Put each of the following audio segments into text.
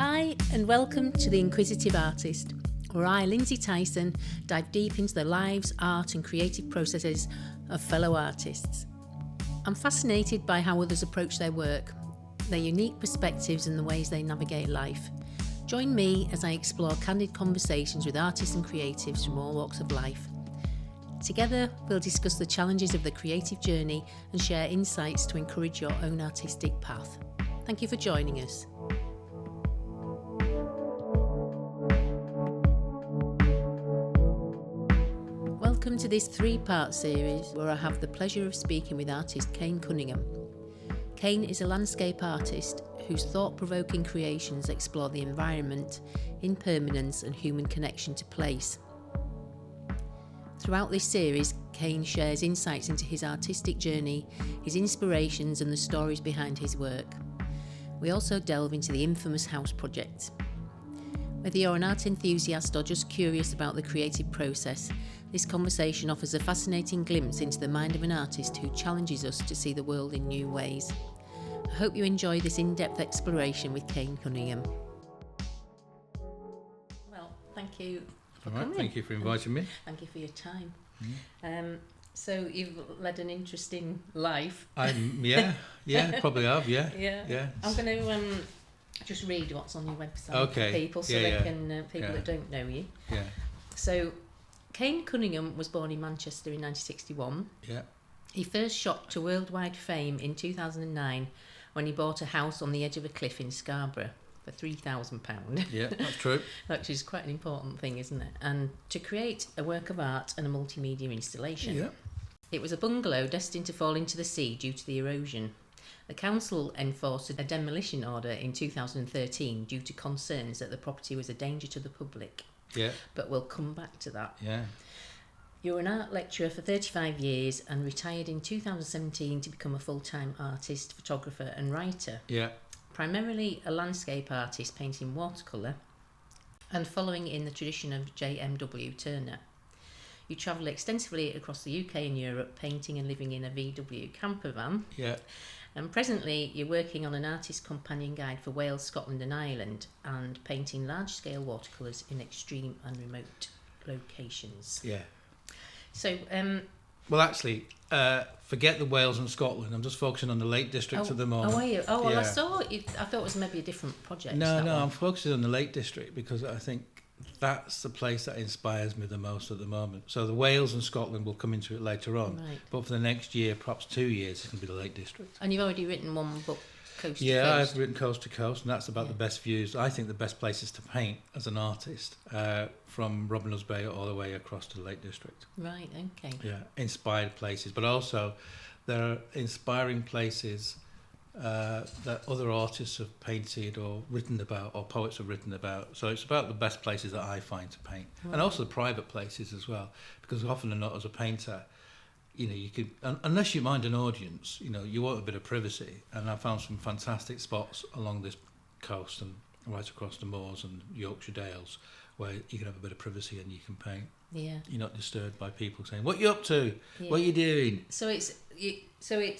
Hi and welcome to The Inquisitive Artist, where I, Lindsay Tyson, dive deep into the lives, art and creative processes of fellow artists. I'm fascinated by how others approach their work, their unique perspectives and the ways they navigate life. Join me as I explore candid conversations with artists and creatives from all walks of life. Together, we'll discuss the challenges of the creative journey and share insights to encourage your own artistic path. Thank you for joining us. Welcome to this three-part series where I have the pleasure of speaking with artist Kane Cunningham. Kane is a landscape artist whose thought-provoking creations explore the environment, impermanence and human connection to place. Throughout this series, Kane shares insights into his artistic journey, his inspirations and the stories behind his work. We also delve into the infamous house project. Whether you're an art enthusiast or just curious about the creative process, this conversation offers a fascinating glimpse into the mind of an artist who challenges us to see the world in new ways. I hope you enjoy this in-depth exploration with Kane Cunningham. Well, thank you for coming. Thank you for inviting me. Thank you for your time. So you've led an interesting life. Yeah, probably have, yeah. I'm going to just read what's on your website Okay. for people so they can, people that don't know you. Yeah. So, Kane Cunningham was born in Manchester in 1961. Yeah. He first shot to worldwide fame in 2009 when he bought a house on the edge of a cliff in Scarborough for £3,000. Yeah, that's true. Which is quite an important thing, isn't it? And to create a work of art and a multimedia installation. Yeah. It was a bungalow destined to fall into the sea due to the erosion. The council enforced a demolition order in 2013 due to concerns that the property was a danger to the public. Yeah. But we'll come back to that. Yeah. You were an art lecturer for 35 years and retired in 2017 to become a full-time artist, photographer and writer. Yeah. Primarily a landscape artist painting watercolour and following in the tradition of JMW Turner. You travel extensively across the UK and Europe, painting and living in a VW camper van. Yeah. And presently you're working on an artist companion guide for Wales, Scotland and Ireland and painting large-scale watercolours in extreme and remote locations. Yeah. So, well, actually, forget the Wales and Scotland. I'm just focusing on the Lake District at the moment. Oh, are you? Oh, well, yeah. I thought it was maybe a different project. No, I'm focusing on the Lake District because I think that's the place that inspires me the most at the moment. So the Wales and Scotland will come into it later on. Right. But for the next year, perhaps 2 years, it's going to be the Lake District. And you've already written one book, Coast to Coast. Yeah, I've written Coast to Coast, and that's about the best views. I think the best places to paint as an artist, from Robin Hood's Bay all the way across to the Lake District. Right, okay. Yeah, inspired places, but also there are inspiring places that other artists have painted or written about, or poets have written about. So it's about the best places that I find to paint, and also the private places as well, because often and not as a painter, you could, unless you mind an audience, you want a bit of privacy. And I found some fantastic spots along this coast and right across the moors and Yorkshire Dales where you can have a bit of privacy and you can paint. Yeah. You're not disturbed by people saying, "What you up to? Yeah. What are you doing?" So it's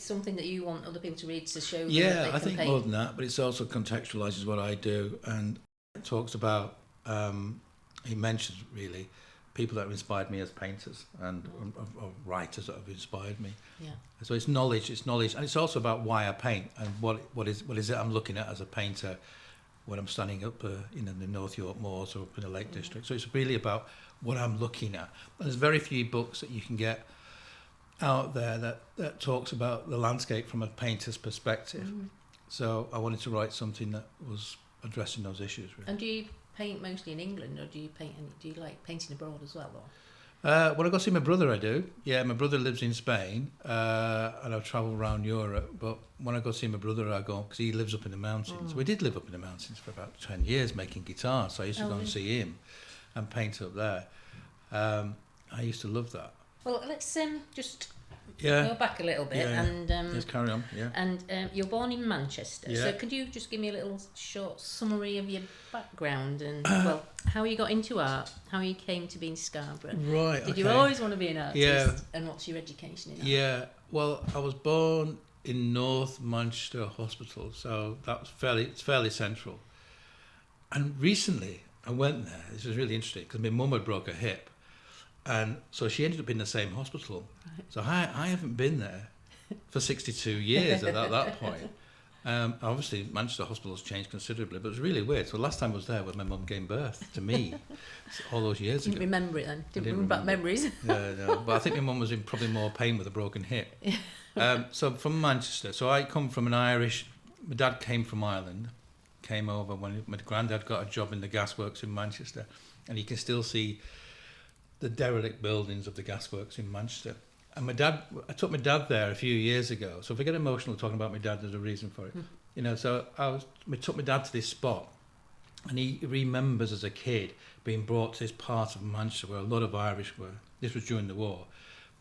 something that you want other people to read to show them that Yeah, they I can think paint. more than that, but it also contextualises what I do, and it talks about, he mentions really people that have inspired me as painters and or writers that have inspired me. Yeah. So it's knowledge, and it's also about why I paint and what is it I'm looking at as a painter when I'm standing up in the North York Moors or up in the Lake District. So it's really about what I'm looking at. And there's very few books that you can get out there that talks about the landscape from a painter's perspective. So I wanted to write something that was addressing those issues, really. And do you paint mostly in England, or do you like painting abroad as well? Or? When I go see my brother, I do. Yeah, my brother lives in Spain, and I've travelled around Europe. But when I go see my brother, I go because he lives up in the mountains. We did live up in the mountains for about 10 years making guitars. So I used to go and see him and paint up there. I used to love that. Well, let's just go back a little bit and let's carry on. Yeah. And you're born in Manchester, Yeah. so could you just give me a little short summary of your background and how you got into art, how you came to be in Scarborough? Right. Did you always want to be an artist? Yeah. And what's your education in art? Yeah. Well, I was born in North Manchester Hospital, so that's fairly central. And recently, I went there. This was really interesting because my mum had broke her hip. And so she ended up in the same hospital. Right. So I haven't been there for 62 years at that point. Obviously, Manchester Hospital has changed considerably, but it was really weird. So the last time I was there was my mum gave birth to me, all those years ago. Didn't remember it then? Didn't remember back memories? No. But I think my mum was in probably more pain with a broken hip. So from Manchester. So I come from my dad came from Ireland, came over when my granddad got a job in the gasworks in Manchester, and you can still see the derelict buildings of the gasworks in Manchester. And I took my dad there a few years ago. So if I get emotional talking about my dad, there's a reason for it. So we took my dad to this spot, and he remembers as a kid being brought to this part of Manchester where a lot of Irish were. This was during the war,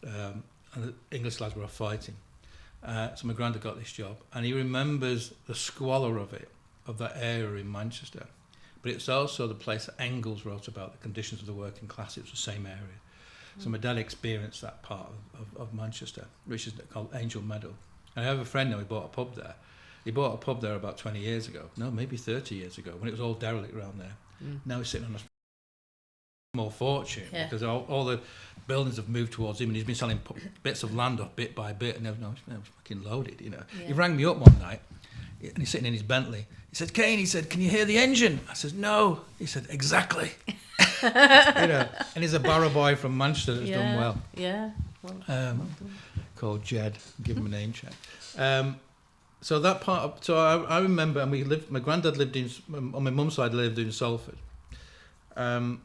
and the English lads were off fighting. So my granddad got this job, and he remembers the squalor of that area in Manchester. But it's also the place that Engels wrote about, the conditions of the working class. It was the same area. So my dad experienced that part of Manchester, which is called Angel Meadow. And I have a friend now who bought a pub there. He bought a pub there about 20 years ago. No, maybe 30 years ago, when it was all derelict around there. Now he's sitting on a small fortune because all the buildings have moved towards him, and he's been selling bits of land off bit by bit, and it was fucking loaded, He rang me up one night, and he's sitting in his Bentley. He said, "Kane," he said, "can you hear the engine?" I said, "No." He said, "Exactly." And he's a barrow boy from Manchester that's done well. Yeah. Called Jed. Give him a name check. So that part. So I remember, and my granddad lived on my mum's side lived in Salford. And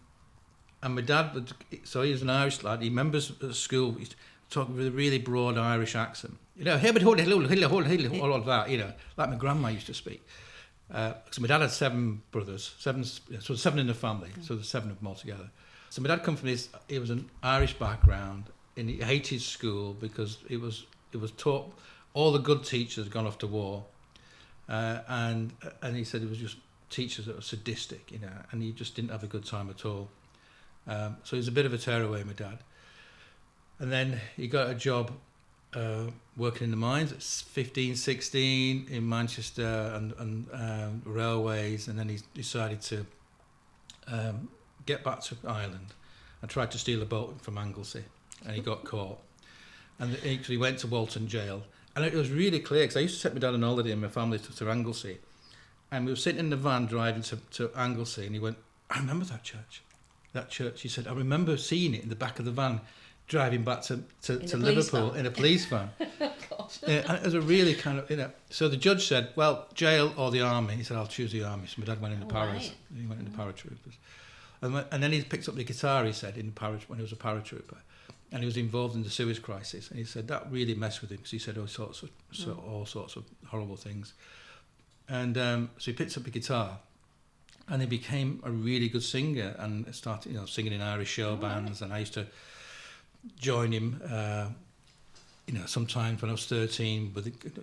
my dad so he was an Irish lad. He remembers at school he used to talk with a really broad Irish accent. All of that. Like my grandma used to speak. So my dad had 7 brothers, so 7 in the family, so there's 7 of them altogether. So my dad come from he was an Irish background, and he hated school because it was taught, all the good teachers had gone off to war, and he said it was just teachers that were sadistic, and he just didn't have a good time at all. So he was a bit of a tearaway, my dad. And then he got a job working in the mines at 15, 16 in Manchester and railways, and then he decided to get back to Ireland and tried to steal a boat from Anglesey, and he got caught. And he went to Walton Jail, and it was really clear because I used to take my dad on holiday and my family to Anglesey, and we were sitting in the van driving to Anglesey, and he went, "I remember that church." He said, "I remember seeing it in the back of the van driving back to Liverpool in a police van." And it was a really kind of, So the judge said, "Well, jail or the army?" He said, "I'll choose the army." So my dad went into paras. Right. He went into paratroopers. And then he picked up the guitar, he said, when he was a paratrooper. And he was involved in the Suez crisis. And he said that really messed with him because he said all sorts of horrible things. And so he picked up the guitar. And he became a really good singer and started, singing in Irish show bands. And I used to join him, sometimes when I was 13,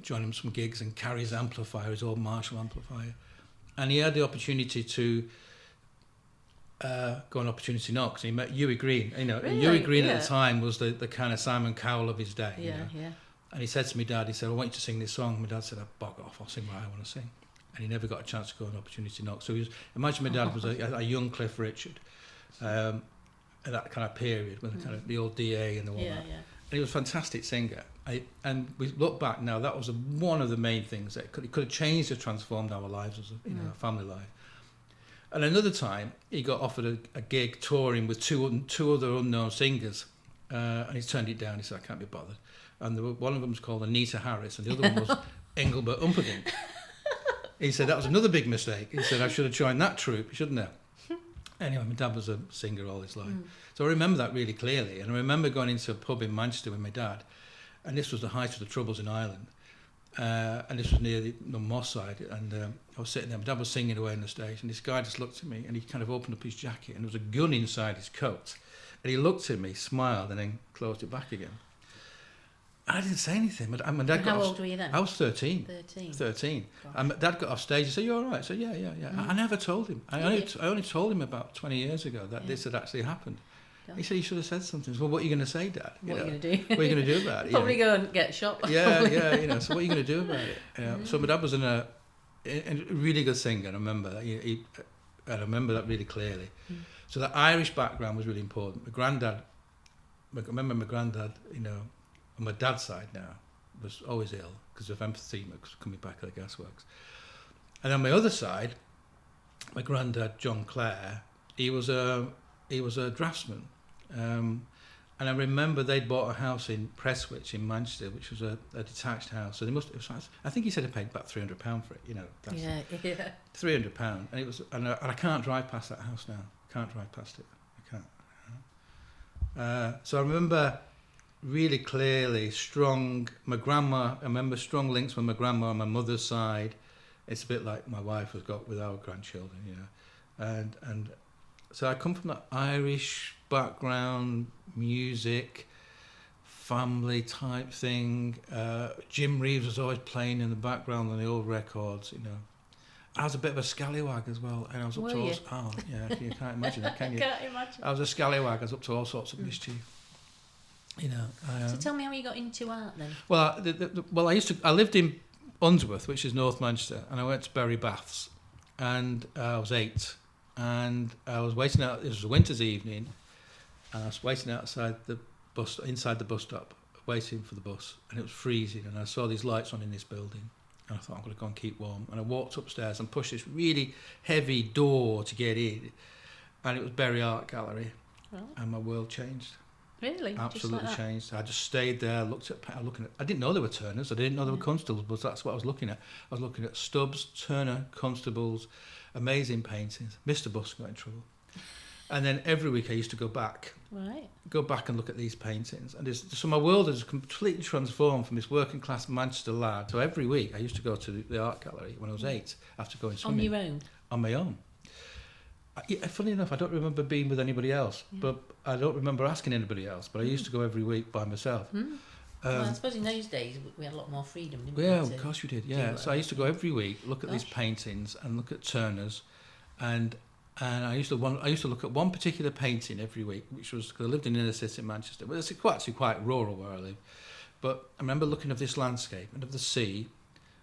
join him some gigs and carry his amplifier, his old Marshall amplifier. And he had the opportunity to go on Opportunity Knocks. He met Huey Green. Really? Huey Green at the time was the kind of Simon Cowell of his day. Yeah. And he said to me, "Dad," he said, "I want you to sing this song." My dad said, "Bog off, I'll sing what I want to sing." And he never got a chance to go on Opportunity Knocks. So imagine my dad was a young Cliff Richard. At that kind of period, when the old DA and the one. And he was a fantastic singer. And we look back now, that was one of the main things that could have changed and transformed our lives as a family life. And another time, he got offered a gig touring with two other unknown singers, and he turned it down. He said, "I can't be bothered." And one of them was called Anita Harris, and the other one was Engelbert Humperdinck. He said that was another big mistake. He said, "I should have joined that troupe, shouldn't I?" Anyway, my dad was a singer all his life. So I remember that really clearly. And I remember going into a pub in Manchester with my dad, and this was the height of the Troubles in Ireland. And this was near the Moss side. And I was sitting there, my dad was singing away on the stage, and this guy just looked at me, and he kind of opened up his jacket, and there was a gun inside his coat. And he looked at me, smiled, and then closed it back again. I didn't say anything. My dad How old were you then? I was 13. 13. And my dad got off stage and said, "You all right?" I said, yeah. I never told him. I only told him about 20 years ago that this had actually happened. God. He said, "You should have said something." So, "Well, what are you going to say, Dad? What are you going to do? What are you going to do about it?" Probably go and get shot. Yeah. So what are you going to do about it? So my dad was a really good singer. I remember that. And I remember that really clearly. So the Irish background was really important. I remember my granddad, on my dad's side now, was always ill because of emphysema coming back at the gasworks. And on my other side, my granddad, John Clare, he was a draftsman. And I remember they'd bought a house in Prestwich in Manchester, which was a detached house. So I think he said he paid about £300 for it. That's £300, and it was. And I can't drive past that house now. Can't drive past it. I can't. So I remember really clearly strong. My grandma. I remember strong links with my grandma on my mother's side. It's a bit like my wife has got with our grandchildren, and so I come from that Irish background, music, family type thing. Jim Reeves was always playing in the background on the old records, I was a bit of a scallywag as well, and I was up to all. Oh yeah, you can't imagine that, can you? I can't imagine. I was a scallywag. I was up to all sorts of mischief. So tell me how you got into art then. Well, I lived in Unsworth, which is North Manchester, and I went to Bury Baths, and I was 8, and I was waiting out. It was a winter's evening, and I was waiting outside inside the bus stop, waiting for the bus, and it was freezing, and I saw these lights on in this building. And I thought, I'm going to go and keep warm. And I walked upstairs and pushed this really heavy door to get in. And it was Bury Art Gallery. Oh. And my world changed. Really? Absolutely just changed. I just stayed there, looking at. I didn't know there were Turners. I didn't know there were Constables, but that's what I was looking at. I was looking at Stubbs, Turner, Constables, amazing paintings. Mr. Bus got in trouble. And then every week I used to go back and look at these paintings. And so my world has completely transformed from this working class Manchester lad. So every week I used to go to the art gallery when I was 8 after going swimming. On your own? On my own. Funny enough, I don't remember being with anybody else, but I don't remember asking anybody else. But I used to go every week by myself. Well, I suppose in those days we had a lot more freedom, didn't we? Yeah, of course we did, yeah. So I used to go every week, look at these paintings and look at Turner's, and I used to look at one particular painting every week, which was, because I lived in inner city in Manchester, but it's actually quite rural where I live. But I remember looking at this landscape and of the sea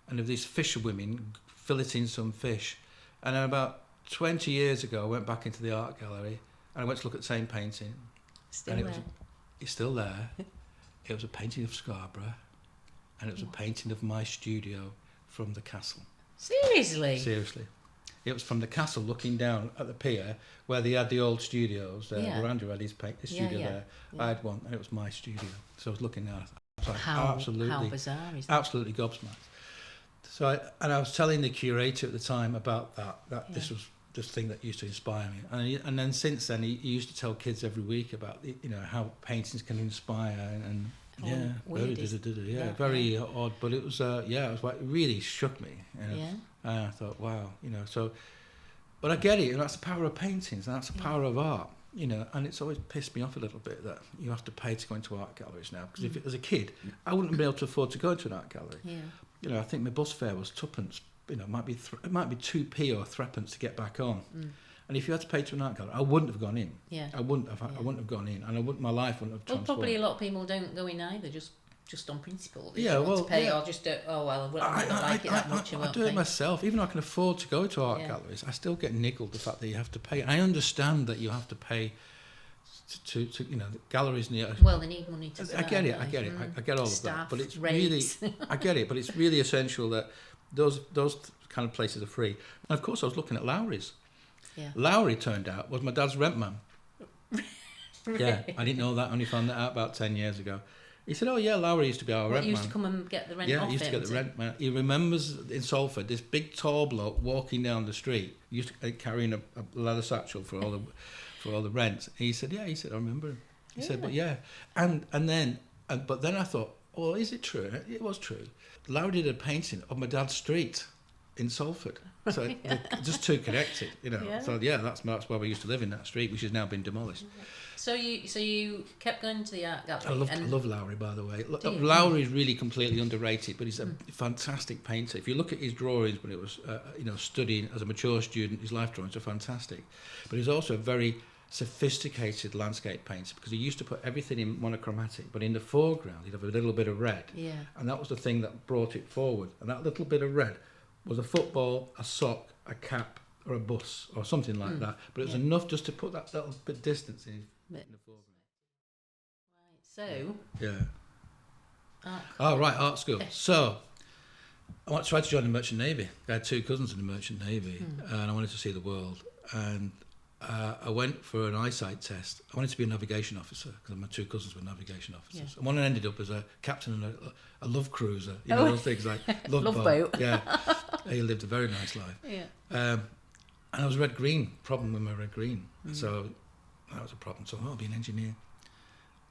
and of these fisherwomen filleting some fish. And then about 20 years ago, I went back into the art gallery and I went to look at the same painting. It's still there. It was a painting of Scarborough, and it was a painting of my studio from the castle. Seriously. It was from the castle looking down at the pier where they had the old studios there. Miranda had his studio there. Yeah. I had one, and it was my studio. So I was looking at it. I was like, how bizarre is that? Absolutely gobsmacked. So I was telling the curator at the time about that this was this thing that used to inspire me. And then since then, he used to tell kids every week about how paintings can inspire and very odd. But it was it was like, it really shook me. And I thought, wow, but I get it, and that's the power of paintings, and that's the power of art, and it's always pissed me off a little bit that you have to pay to go into art galleries now, because if as a kid, I wouldn't be able to afford to go to an art gallery. I think my bus fare was twopence, it might be 2p or threepence to get back on. And if you had to pay to an art gallery, I wouldn't have gone in. I wouldn't have gone in, and my life wouldn't have transformed. Well, probably a lot of people don't go in either, just on principle. They want to pay, or just I don't like it that much. I do it myself. Even though I can afford to go to art galleries, I still get niggled the fact that you have to pay. And I understand that you have to pay to the galleries near. Well, they need money to survive. I get it. I get all of that. But it's really, I get it. But it's really essential that those kind of places are free. And of course, I was looking at Lowry's. Lowry turned out was my dad's rent man. I didn't know that. I only found that out about 10 years ago. He said, Lowry used to be our rent man. He used to come and get the rent off him. He used to get the rent man. He remembers in Salford, this big tall bloke walking down the street, used to carrying a leather satchel for all the rent. And he said, I remember him. He said, but then I thought, well, is it true? It was true. Lowry did a painting of my dad's street in Salford. So just two connected, So that's where we used to live, in that street, which has now been demolished. So you kept going to the art gallery. I love Lowry, by the way. Lowry is really completely underrated, but he's a fantastic painter. If you look at his drawings when it was, studying as a mature student, his life drawings are fantastic. But he's also a very sophisticated landscape painter, because he used to put everything in monochromatic, but in the foreground he'd have a little bit of red. And that was the thing that brought it forward. And that little bit of red was a football, a sock, a cap, or a bus or something like that. But it was enough just to put that little bit distance in the foreground. Right. So. Yeah. Art school. So I tried to join the Merchant Navy. I had 2 cousins in the Merchant Navy, and I wanted to see the world. And I went for an eyesight test. I wanted to be a navigation officer because my 2 cousins were navigation officers. And one ended up as a captain in a love cruiser. You know, those things like love boat. Yeah, he lived a very nice life. Yeah. And I was red-green. Problem with my red-green. So that was a problem. So I'll be an engineer.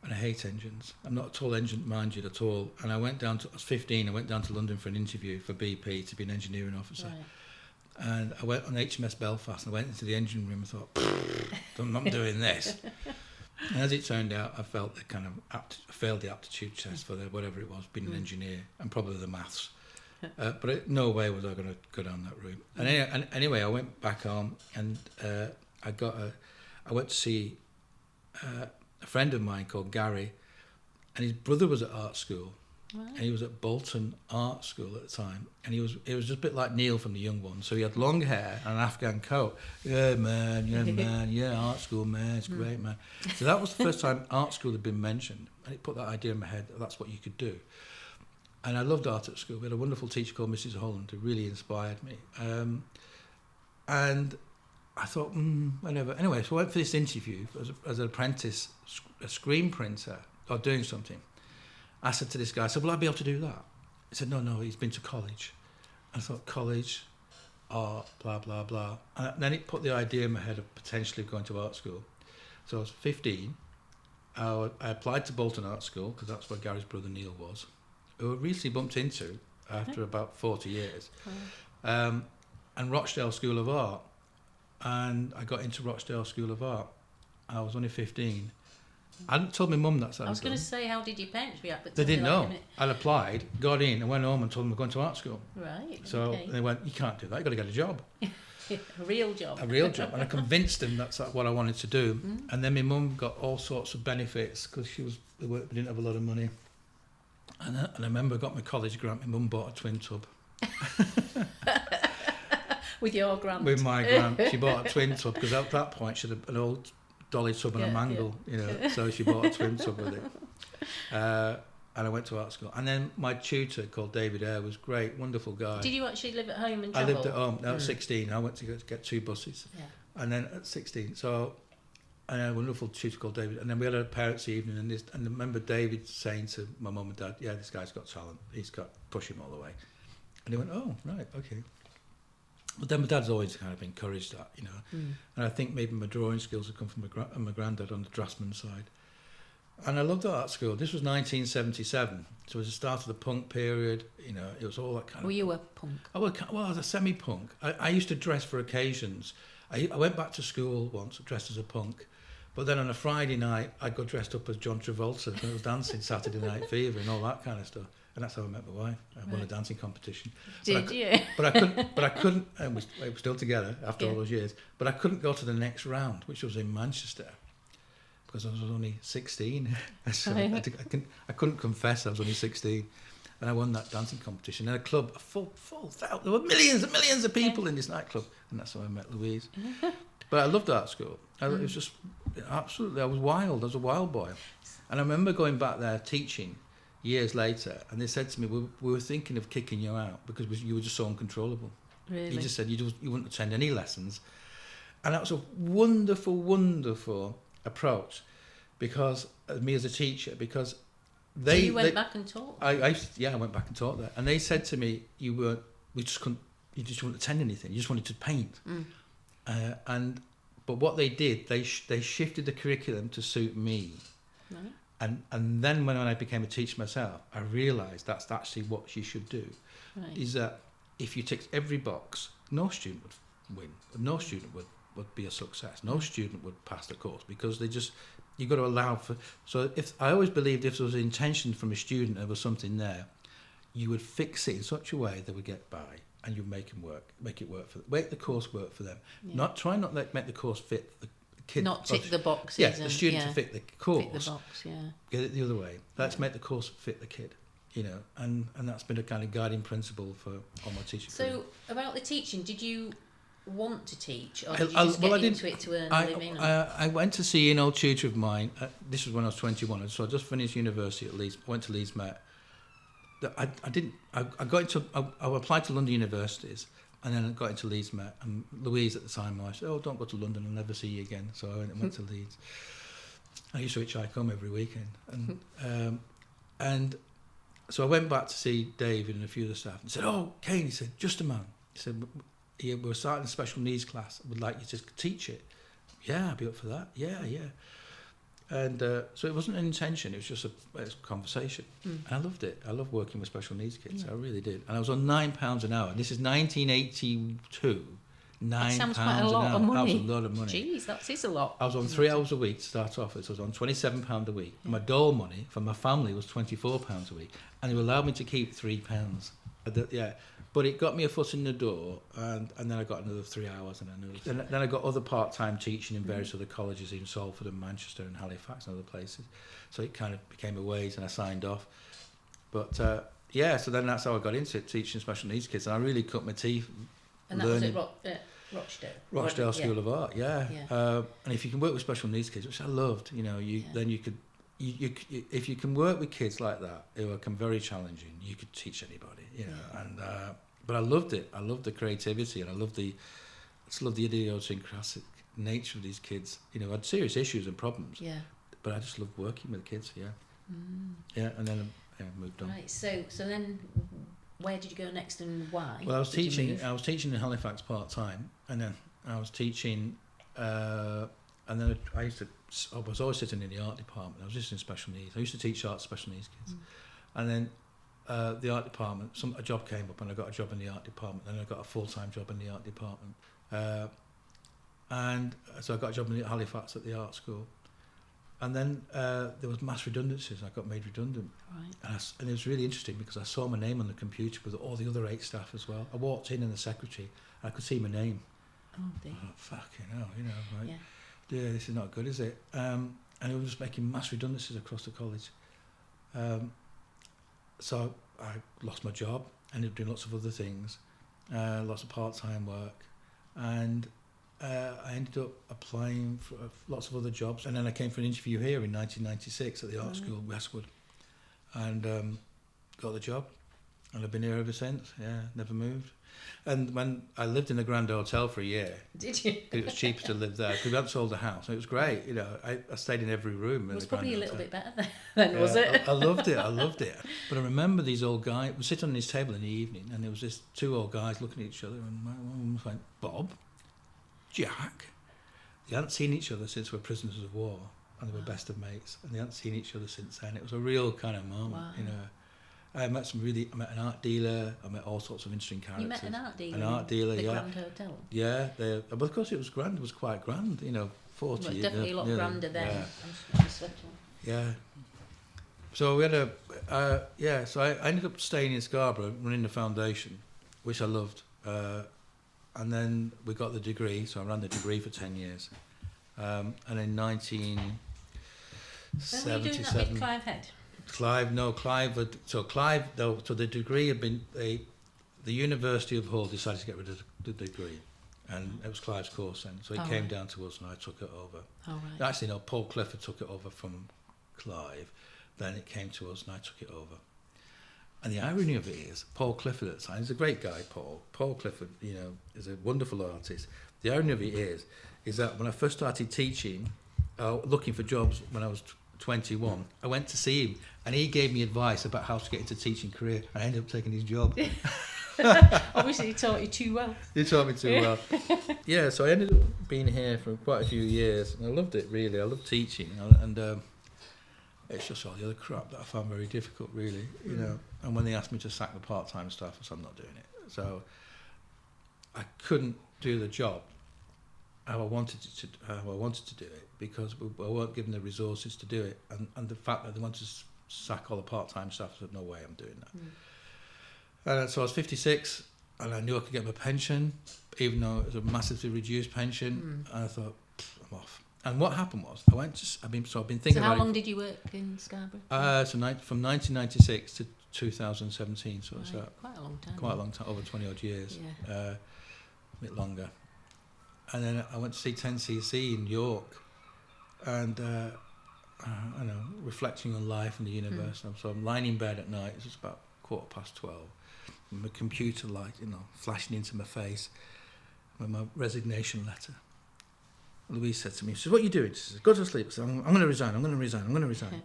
And I hate engines. I'm not at all engine-minded at all. And I was 15, I went down to London for an interview for BP to be an engineering officer. Right. And I went on HMS Belfast and I went into the engine room and thought, I'm not doing this. And as it turned out, I felt I kind of failed the aptitude test for whatever it was, being an engineer, and probably the maths. But no way was I going to go down that route. And anyway, I went back home and I went to see a friend of mine called Gary, and his brother was at art school. Right. And he was at Bolton Art School at the time, and it was just a bit like Neil from The Young Ones. So he had long hair and an Afghan coat. Yeah, man, art school, man, it's great, man. So that was the first time art school had been mentioned, and it put that idea in my head that that's what you could do. And I loved art at school. We had a wonderful teacher called Mrs. Holland who really inspired me. And I thought, whatever. Anyway, so I went for this interview as an apprentice, a screen printer, or doing something. I said to this guy, will I be able to do that? He said, no, he's been to college. I thought, college, art, blah, blah, blah. And then it put the idea in my head of potentially going to art school. So I was 15. I applied to Bolton Art School, because that's where Gary's brother Neil was, who I recently bumped into after about 40 years. And Rochdale School of Art. And I got into Rochdale School of Art. I was only 15. I hadn't told my mum that. I was going to say, how did your parents react? But they didn't know. I'd applied, got in, and went home and told them we're going to art school. Right. So they went, you can't do that. You've got to get a job. A real job. A real job. And I convinced them that's what I wanted to do. And then my mum got all sorts of benefits because we didn't have a lot of money. And I remember I got my college grant. My mum bought a twin tub. With your grant? With my grant. She bought a twin tub because at that point she had an old dolly tub and a mangle, so she bought a twin tub with it. And I went to art school. And then my tutor called David Eyre was great, wonderful guy. Did you actually live at home and travel? I lived at home. I was 16. I went to get 2 buses. Yeah. And then at 16, so I had a wonderful tutor called David. And then we had a parents' evening, and I remember David saying to my mum and dad, yeah, this guy's got talent. Push him all the way. And they went, oh, right, okay. But then my dad's always kind of encouraged that, And I think maybe my drawing skills have come from my granddad on the draftsman side. And I loved art school. This was 1977, so it was the start of the punk period. It was all that kind of... Were you a punk? I was a semi-punk. I used to dress for occasions. I went back to school once dressed as a punk, but then on a Friday night I'd go dressed up as John Travolta when I was dancing Saturday Night Fever and all that kind of stuff. And that's how I met my wife. I won a dancing competition. Did you? But I couldn't, and we were still together after all those years, but I couldn't go to the next round, which was in Manchester, because I was only 16. So I couldn't confess I was only 16. And I won that dancing competition in a club, a full there were millions and millions of people in this nightclub, and that's how I met Louise. But I loved art school. It was just, absolutely, I was wild. I was a wild boy. And I remember going back there teaching years later, and they said to me, we were thinking of kicking you out because you were just so uncontrollable. Really? He just said you wouldn't attend any lessons. And that was a wonderful, wonderful approach, because me as a teacher, because so you went back and taught? I went back and taught there. And they said to me, you just wouldn't attend anything, you just wanted to paint. But what they did, they shifted the curriculum to suit me. Right. And then when I became a teacher myself, I realised that's actually what you should do. Right. Is that if you tick every box, no student would win. No student would be a success. No student would pass the course, because you've got to allow for... So I always believed if there was an intention from a student, there was something there, you would fix it in such a way they would get by, and you make the course work for them. Yeah. Try not to make the course fit the kid. Not tick the boxes. Yeah, the student to fit the course. Fit the box, yeah. Get it the other way. Let's make the course fit the kid, and that's been a kind of guiding principle for all my teaching. So about the teaching, did you want to teach, or did you just get into it to earn a living? I went to see an old tutor of mine. This was when I was 21, so I just finished university at Leeds. Went to Leeds Met. I applied to London universities, and then I got into Leeds Met. And Louise at the time, I said, "Oh, don't go to London. I'll never see you again." So I went to Leeds. I used to hitchhike home every weekend, and so I went back to see David and a few of the staff and said, "Oh, Kane," he said, "just a man." He said, "We're starting a special needs class. I would like you to teach it." "Yeah, I'd be up for that." Yeah. And so it wasn't an intention, it was just a conversation. And I loved it. I love working with special needs kids. I really did. And I was on £9 an hour. This is 1982. £9 that sounds quite a lot of money. That was a lot of money. Jeez, that is a lot. I was on 3 hours a week to start off with, so I was on £27 a week. And my dole money for my family was £24 a week. And they allowed me to keep £3. Yeah. But it got me a foot in the door, and then I got another 3 hours, and then I got other part-time teaching in various other colleges in Salford and Manchester and Halifax and other places. So it kind of became a wage, and I signed off. But so then that's how I got into it, teaching special needs kids, and I really cut my teeth. And that was at Rochdale School of Art, and if you can work with special needs kids, which I loved, then you could. If you can work with kids like that who are very challenging, you could teach anybody, and but I loved it. I loved the creativity, and I loved the idiosyncratic nature of these kids. I had serious issues and problems, but I just loved working with kids. And then I moved on. Right. So then where did you go next, and why? Well, I was teaching in Halifax part time, and then I was teaching, and then I was always sitting in the art department. I was just in special needs. I used to teach art special needs kids, and then the art department. A job came up, and I got a job in the art department. Then I got a full-time job in the art department, and so I got a job in Halifax at the art school. And then there was mass redundancies. I got made redundant, and it was really interesting because I saw my name on the computer with all the other 8 staff as well. I walked in, and the secretary, I could see my name. Oh dear! Oh, fucking hell, yeah, this is not good, is it? And it was just making mass redundancies across the college. So I lost my job, ended up doing lots of other things, lots of part-time work, and I ended up applying for lots of other jobs. And then I came for an interview here in 1996 at the art school, Westwood, and got the job. And I've been here ever since, never moved. And when I lived in the Grand Hotel for a year. Did you? It was cheaper to live there because we hadn't sold the house. It was great, I stayed in every room. It was probably a little bit better then, was it? I loved it. But I remember these old guys, we sit on this table in the evening, and there was this 2 old guys looking at each other, and one was like, "Bob, Jack." They hadn't seen each other since we were prisoners of war, and they were best of mates, and they hadn't seen each other since then. It was a real kind of moment, I met an art dealer. I met all sorts of interesting characters. You met an art dealer? An art dealer, the Grand Hotel? Yeah, but of course it was grand. It was quite grand, 40. Well, definitely a lot grander then. Yeah. So we had so I ended up staying in Scarborough, running the foundation, which I loved. And then we got the degree, so I ran the degree for 10 years. And in 1977... When were you doing that with Clive Head? So the degree had been, the University of Hull decided to get rid of the degree, and it was Clive's course then, so it came down to us and I took it over. Actually, no, Paul Clifford took it over from Clive, then it came to us and I took it over. And the irony of it is, Paul Clifford at the time, he's a great guy, Paul Clifford, is a wonderful artist. The irony of it is that when I first started teaching, looking for jobs when I was 21, I went to see him and he gave me advice about how to get into teaching career, and I ended up taking his job. Obviously he taught you too well. He taught me too well. Yeah, so I ended up being here for quite a few years, and I loved it really. I loved teaching, and it's just all the other crap that I found very difficult, really, And when they asked me to sack the part-time staff, I said I'm not doing it. So I couldn't do the job how I wanted to do it, because I weren't given the resources to do it, and the fact that they wanted to sack all the part-time staff, I said no way I'm doing that. And so I was 56, and I knew I could get my pension, even though it was a massively reduced pension, and I thought I'm off. And what happened was I've been thinking. So how long did you work in Scarborough? From 1996 to 2017, so it's quite a long time. Quite a long time, over 20 odd years. Yeah. A bit longer. And then I went to see 10cc in York, and I know, reflecting on life and the universe. So I'm lying in bed at night. It's just about 12:15. And my computer light, flashing into my face with my resignation letter. Louise said to me, she said, "What are you doing?" She said, "Go to sleep." I said, "I'm going to resign. I'm going to resign. I'm going to resign."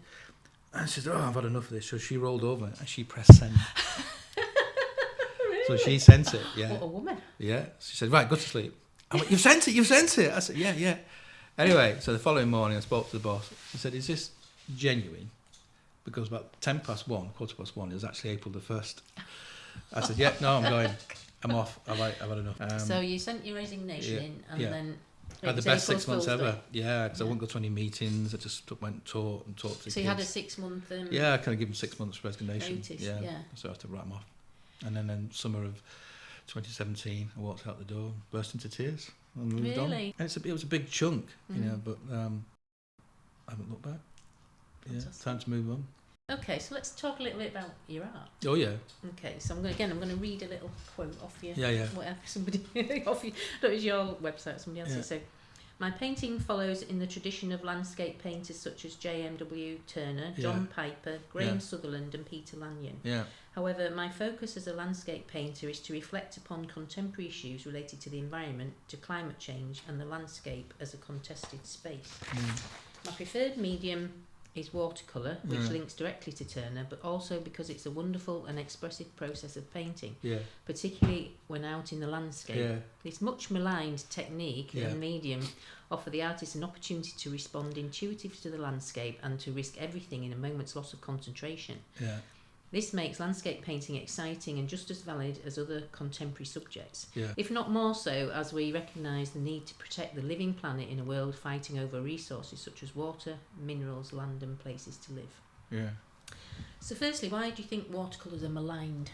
And she said, "Oh, I've had enough of this." So she rolled over and she pressed send. Really? So she sent it. Yeah. What a woman. Yeah. She said, "Right, go to sleep." I went, "You've sent it. You've sent it." I said, "Yeah." Anyway, so the following morning I spoke to the boss. He said, "Is this genuine?" Because about 1:15, it was actually April the 1st. I said, "Yeah, no, I'm going. I'm off. I've had enough." So you sent your resignation in, and then I had the best 6 months ever. Yeah, because I wouldn't go to any meetings. I just went and talked to the kids. So you had a 6 month... yeah, I kind of give them 6 months resignation. Notice, yeah. yeah. So I had to write them off. And then in summer of 2017, I walked out the door, burst into tears, and moved on. Really? And it was a big chunk, but I haven't looked back. Fantastic. Yeah, time to move on. Okay, so let's talk a little bit about your art. Oh yeah. Okay, so I'm going to read a little quote off you. Yeah. Whatever, somebody off you. That was your website, somebody else. Yeah. So, my painting follows in the tradition of landscape painters such as J.M.W. Turner, John Piper, Graham Sutherland and Peter Lanyon. Yeah. However, my focus as a landscape painter is to reflect upon contemporary issues related to the environment, to climate change and the landscape as a contested space. My preferred medium is watercolour, which links directly to Turner, but also because it's a wonderful and expressive process of painting, particularly when out in the landscape. Yeah. This much maligned technique and medium offer the artist an opportunity to respond intuitively to the landscape and to risk everything in a moment's loss of concentration. Yeah. This makes landscape painting exciting and just as valid as other contemporary subjects, Yeah. if not more so, as we recognise the need to protect the living planet in a world fighting over resources such as water, minerals, land and places to live. Yeah. So firstly, why do you think watercolours are maligned?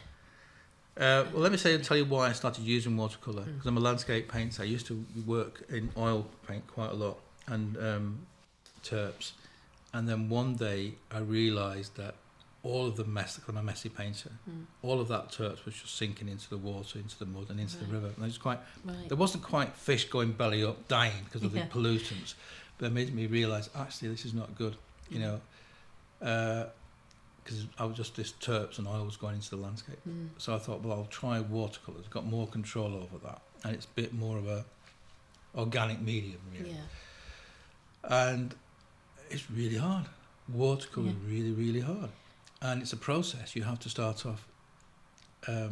Well, let me tell you why I started using watercolour. Because I'm a landscape painter. I used to work in oil paint quite a lot and terps. And then one day I realised that all of the mess, because I'm a messy painter, all of that terps was just sinking into the water, into the mud and into the river. And it was there wasn't quite fish going belly up, dying because of the pollutants. But it made me realise, actually, this is not good, because I was just this terps and oil was going into the landscape. So I thought, well, I'll try watercolours. I've got more control over that. And it's a bit more of a organic medium, really. Yeah. And it's really hard. Watercolour is really, really hard. And it's a process. You have to start off. Well,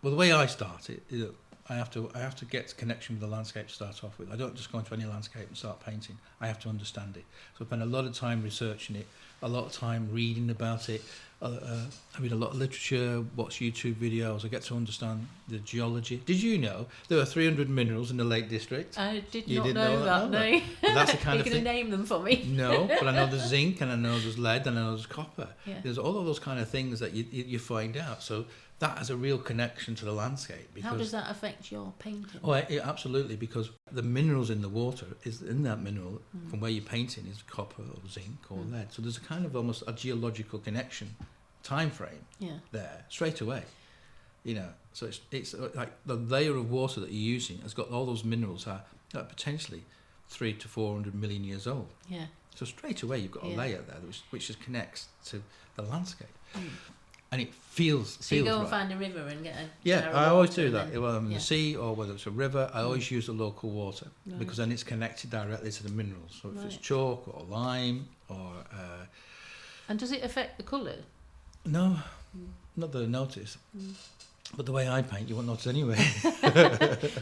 the way I start it is I have to get connection with the landscape to start off with. I don't just go into any landscape and start painting. I have to understand it. So I spend a lot of time researching it, a lot of time reading about it. I read a lot of literature, watch YouTube videos. I get to understand the geology. Did you know there are 300 minerals in the Lake District? I did You not didn't know that, no. But that's the kind You're of going to thing. name them for me? No, but I know there's zinc and I know there's lead and I know there's copper. Yeah. There's all of those kind of things that you find out. So that has a real connection to the landscape. Because, how does that affect your painting? Oh, absolutely, because the minerals in the water is in that mineral from where you're painting is copper or zinc or lead. So there's a kind of almost a geological connection, time frame there straight away. So it's like the layer of water that you're using has got all those minerals are potentially 300 to 400 million years old. Yeah. So straight away you've got a layer there which just connects to the landscape. And it feels So you go right. and find a river and get a Yeah, I always do that. Whether I'm in the yeah. sea or whether it's a river, I always use the local water because then it's connected directly to the minerals. So if it's chalk or lime or... and does it affect the colour? No, not that I notice. But the way I paint, you won't notice anyway.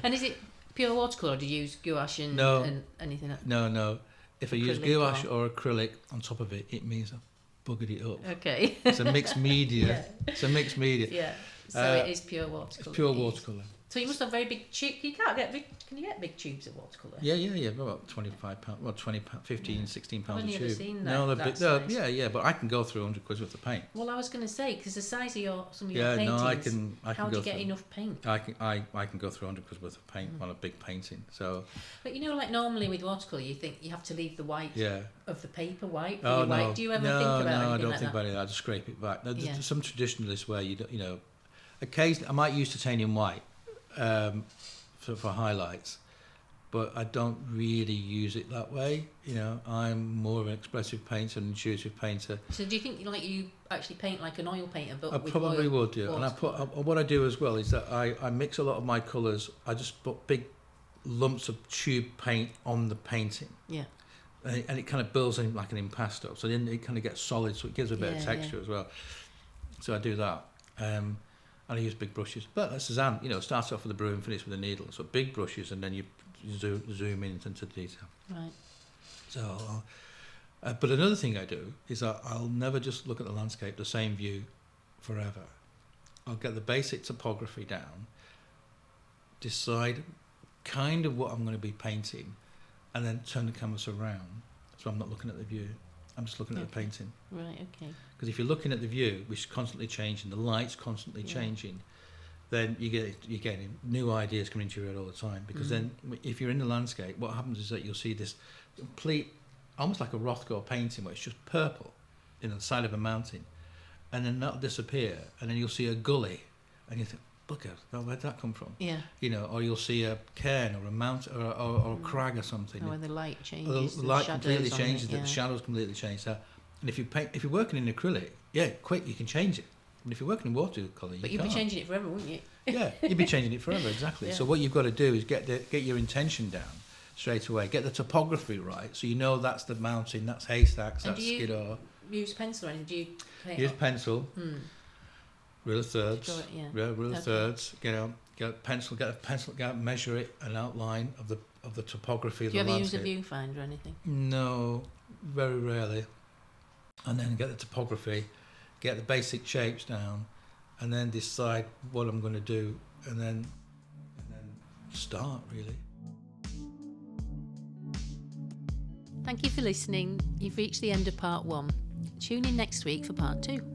And is it pure watercolour or do you use gouache and, No. and anything else? No. If I use Acrylic gouache or acrylic on top of it, it means I've buggered it up. Okay. It's a mixed media. It's a mixed media. Yeah. So it is pure watercolour. It's pure watercolour. So you must have very big tubes. You can't get big. Can you get big tubes of watercolour? Yeah. About £25. Well, 15, 16 pounds I've a never tube. seen No, that. they're big. That size. Yeah. But I can go through 100 quid worth of paint. Well, I was going to say because the size of some of your Yeah, paintings. no, I can. How do go you get through. enough paint? I can go through 100 quid worth of paint on a big painting. So But like normally with watercolour, you think you have to leave the white of the paper white for your white. Do you ever think about anything I don't like think that? about it. I just scrape it back. There's some traditionalists where occasionally I might use titanium white for highlights, but I don't really use it that way. You know, I'm more of an expressive painter, an intuitive painter. So do you think you actually paint like an oil painter, but I with probably oil, would do. And what I do as well is that I mix a lot of my colours. I just put big lumps of tube paint on the painting. Yeah. And it kind of builds in like an impasto. So then it kind of gets solid, so it gives a bit of texture as well. So I do that. And I use big brushes. But as Suzanne, starts off with a broom, finish with a needle. So big brushes, and then you zoom in into detail. Right. So, but another thing I do is I'll never just look at the landscape, the same view, forever. I'll get the basic topography down, decide kind of what I'm going to be painting, and then turn the canvas around. So I'm not looking at the view. I'm just looking at the painting. Right, okay. Because if you're looking at the view, which is constantly changing, the light's constantly changing, then you're getting new ideas coming into your head all the time. Because then, if you're in the landscape, what happens is that you'll see this complete, almost like a Rothko painting, where it's just purple in the side of a mountain, and then that'll disappear, and then you'll see a gully, and you think, bugger, where'd that come from? Yeah. Or you'll see a cairn or a mountain or a crag or something. Or when the light changes, the light completely changes, the shadows completely change that. And if you're working in acrylic, quick, you can change it. And if you're working in watercolour, you can't. But you'd be changing it forever, wouldn't you? Yeah, you'd be changing it forever, exactly. So what you've got to do is get your intention down straight away, get the topography right, so you know that's the mountain, that's haystacks, that's Skiddaw. Use pencil or anything? Do you paint use pencil? Rule of thirds. Rule of thirds. Get a pencil, measure it, an outline of the topography of the landscape. Do you ever use a viewfinder or anything? No, very rarely. And then get the topography, get the basic shapes down, and then decide what I'm going to do, and then start, really. Thank you for listening. You've reached the end of part 1. Tune in next week for part 2.